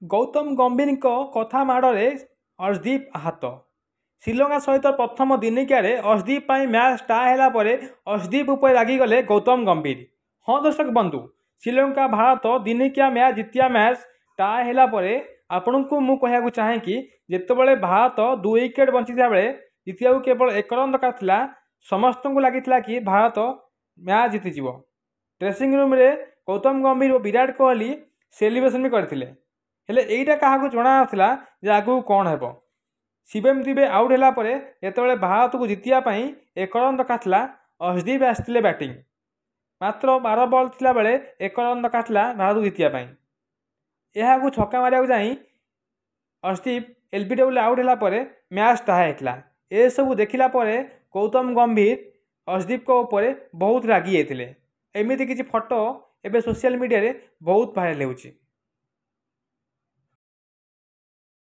गौतम गंभीर कथा माड़े अर्शदीप आहत। श्रीलंका सहित प्रथम दिनिकिया अर्शदीप मैच टाई है अर्शदीप उपर रागिगले गौतम गंभीर। हाँ दर्शक बंधु, श्रीलंका भारत दिनिकिया मैच जितिया मैच टाई है आपण को मु कहूँ चाहे कि जितेबाला भारत 2 विकेट बंची बेले जितिया केवल 1 रन दरकार था, समस्त को लगी कि भारत मैच जीतीज। ड्रेसिंग रूम रे गौतम गंभीर और विराट कोहली सेलिब्रेशन भी करते हेले एटा क्या जना नाला जे आगू कौन है। शिवम दुबे आउट होगापर जितेबाला भारत को जितियापाई 1 रन दरकार था, अर्शदीप आसते बैटिंग मात्र 12 बॉल थिला बेले 1 रन दरकार था भारत को जितियापाई। यह छक्का मारिया जाई अर्शदीप एलबीडब्ल्यू आउट होगापर मैच टाई होता। यह सब देखला गौतम गंभीर अर्शदीप उपर बहुत रागी जाते। एमती किसी फोटो एवं सोशल मीडिया बहुत भाइराल होची।